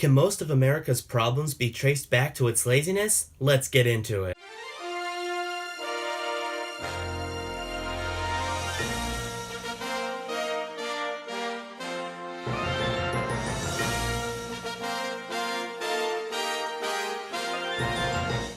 Can most of America's problems be traced back to its laziness? Let's get into it.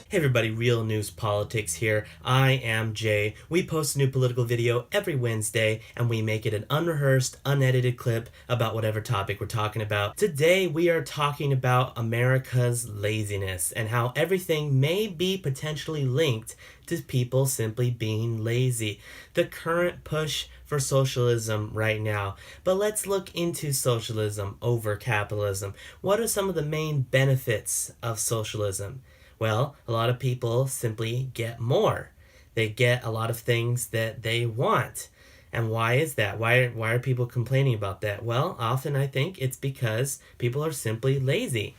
Hey everybody, Real News Politics here. I am Jay. We post a new political video every Wednesday and we make it an unrehearsed, unedited clip about whatever topic we're talking about. Today we are talking about America's laziness and how everything may be potentially linked to people simply being lazy. The current push for socialism right now. But let's look into socialism over capitalism. What are some of the main benefits of socialism? Well, a lot of people simply get more. They get a lot of things that they want. And why is that? Why are people complaining about that? Well, often I think it's because people are simply lazy.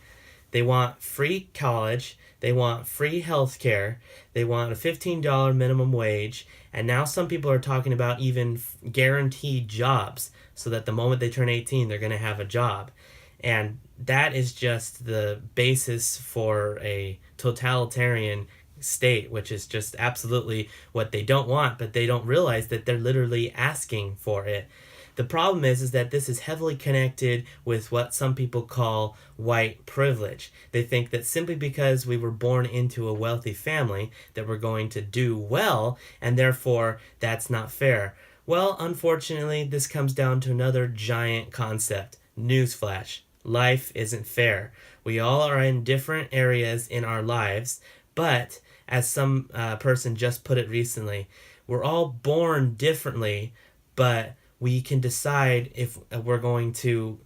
They want free college, they want free health care, they want a $15 minimum wage, and now some people are talking about even guaranteed jobs so that the moment they turn 18, they're going to have a job. And that is just the basis for a totalitarian state, which is just absolutely what they don't want, but they don't realize that they're literally asking for it. The problem is that this is heavily connected with what some people call white privilege. They think that simply because we were born into a wealthy family that we're going to do well, and therefore that's not fair. Well, unfortunately, this comes down to another giant concept. Newsflash. Life isn't fair. We all are in different areas in our lives, but as some person just put it recently, we're all born differently, but we can decide if we're going to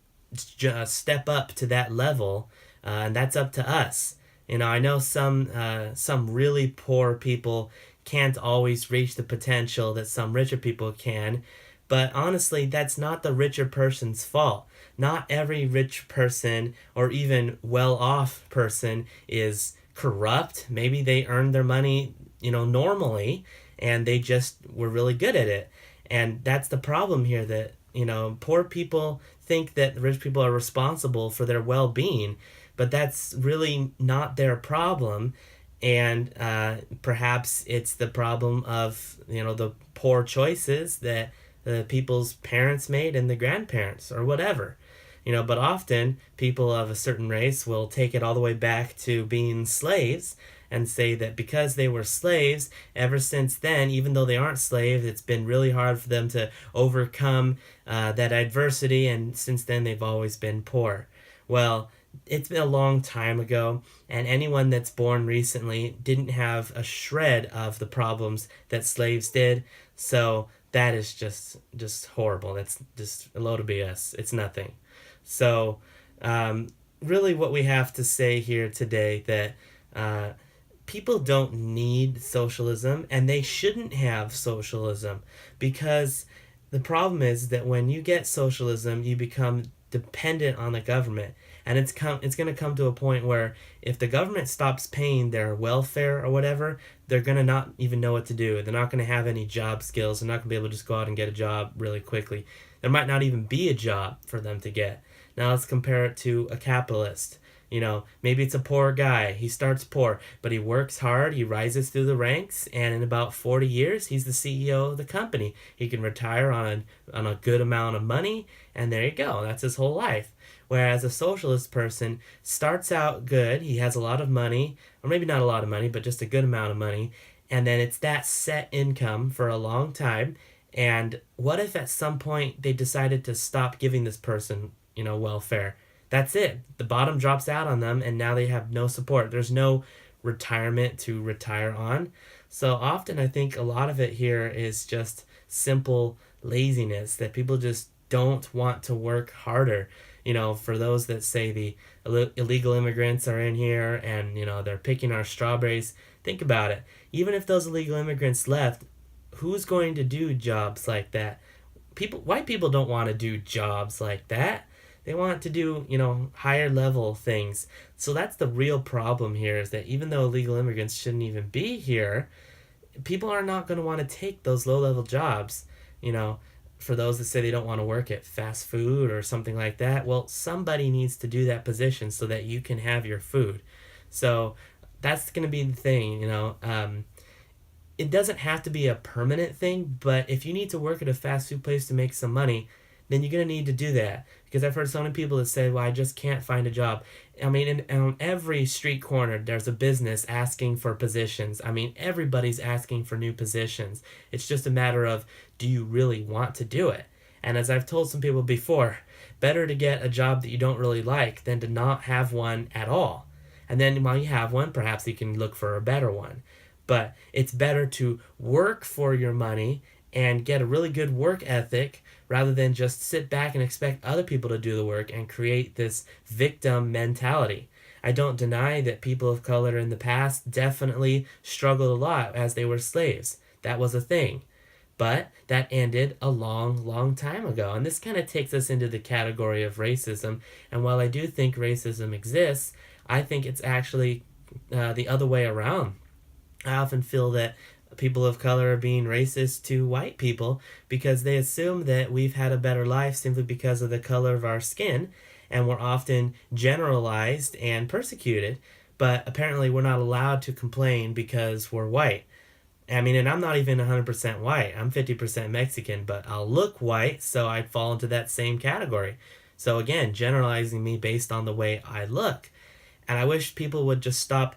step up to that level, and that's up to us. I know some really poor people can't always reach the potential that some richer people can, but honestly, that's not the richer person's fault. Not every rich person or even well-off person is corrupt. Maybe they earned their money, normally, and they just were really good at it. And that's the problem here, that, poor people think that rich people are responsible for their well-being, but that's really not their problem. And perhaps it's the problem of, the poor choices that the people's parents made and the grandparents or whatever. But often people of a certain race will take it all the way back to being slaves and say that because they were slaves, ever since then, even though they aren't slaves, it's been really hard for them to overcome that adversity, and since then they've always been poor. Well, it's been a long time ago, and anyone that's born recently didn't have a shred of the problems that slaves did, so that is just horrible. That's just a load of BS. It's nothing. So, really what we have to say here today, that people don't need socialism, and they shouldn't have socialism, because the problem is that when you get socialism, you become dependent on the government, and it's going to come to a point where if the government stops paying their welfare or whatever, they're going to not even know what to do. They're not going to have any job skills. They're not going to be able to just go out and get a job really quickly. There might not even be a job for them to get. Now let's compare it to a capitalist. Maybe it's a poor guy. He starts poor, but he works hard. He rises through the ranks, and in about 40 years, he's the CEO of the company. He can retire on a good amount of money, and there you go. That's his whole life. Whereas a socialist person starts out good. He has a lot of money, or maybe not a lot of money, but just a good amount of money, and then it's that set income for a long time. And what if at some point they decided to stop giving this person, welfare? That's it. The bottom drops out on them, and now they have no support. There's no retirement to retire on. So often I think a lot of it here is just simple laziness, that people just don't want to work harder. For those that say the illegal immigrants are in here and, they're picking our strawberries, think about it. Even if those illegal immigrants left, who's going to do jobs like that? White people don't want to do jobs like that. They want to do, higher level things. So that's the real problem here, is that even though illegal immigrants shouldn't even be here, people are not going to want to take those low level jobs. for those that say they don't want to work at fast food or something like that, well, somebody needs to do that position so that you can have your food. So that's going to be the thing, you know. It doesn't have to be a permanent thing, but if you need to work at a fast food place to make some money, then you're going to need to do that. Because I've heard so many people that say, well, I just can't find a job. I mean, on every street corner, there's a business asking for positions. I mean, everybody's asking for new positions. It's just a matter of, do you really want to do it? And as I've told some people before, better to get a job that you don't really like than to not have one at all. And then while you have one, perhaps you can look for a better one. But it's better to work for your money and get a really good work ethic rather than just sit back and expect other people to do the work and create this victim mentality. I don't deny that people of color in the past definitely struggled a lot as they were slaves. That was a thing. But that ended a long, long time ago. And this kind of takes us into the category of racism. And while I do think racism exists, I think it's actually the other way around. I often feel that people of color are being racist to white people because they assume that we've had a better life simply because of the color of our skin, and we're often generalized and persecuted, but apparently we're not allowed to complain because we're white. I mean, and I'm not even 100% white. I'm 50% Mexican, but I'll look white, so I'd fall into that same category. So again, generalizing me based on the way I look. And I wish people would just stop,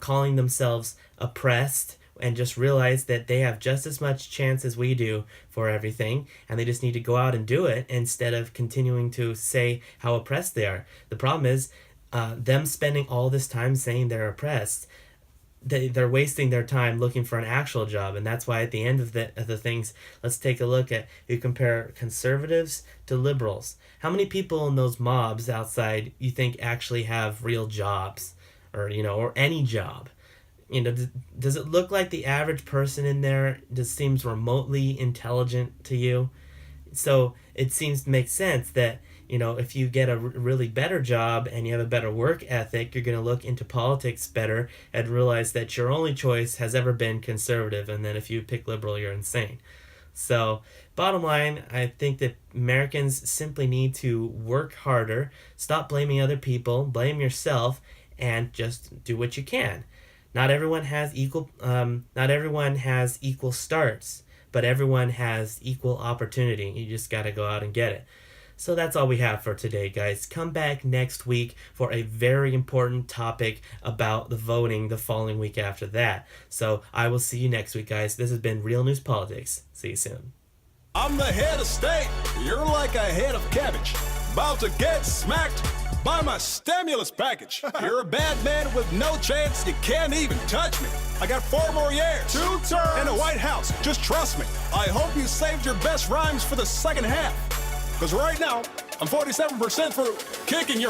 calling themselves oppressed and just realize that they have just as much chance as we do for everything, and they just need to go out and do it instead of continuing to say how oppressed they are. The problem is them spending all this time saying they're oppressed. They're wasting their time looking for an actual job, and that's why at the end of the things, let's take a look at, you compare conservatives to liberals. How many people in those mobs outside you think actually have real jobs, or any job? Does it look like the average person in there just seems remotely intelligent to you? So it seems to make sense that, if you get a really better job and you have a better work ethic, you're going to look into politics better and realize that your only choice has ever been conservative. And then if you pick liberal, you're insane. So bottom line, I think that Americans simply need to work harder, stop blaming other people, blame yourself, and just do what you can. Not everyone has equal starts, but everyone has equal opportunity. You just got to go out and get it. So that's all we have for today, guys. Come back next week for a very important topic about the voting the following week after that. So I will see you next week, guys. This has been Real News Politics. See you soon. I'm the head of state. You're like a head of cabbage, about to get smacked by my stimulus package. You're a bad man with no chance. You can't even touch me. I got 4 more years, 2 terms, and a White House. Just trust me. I hope you saved your best rhymes for the second half. Because right now, I'm 47% for kicking your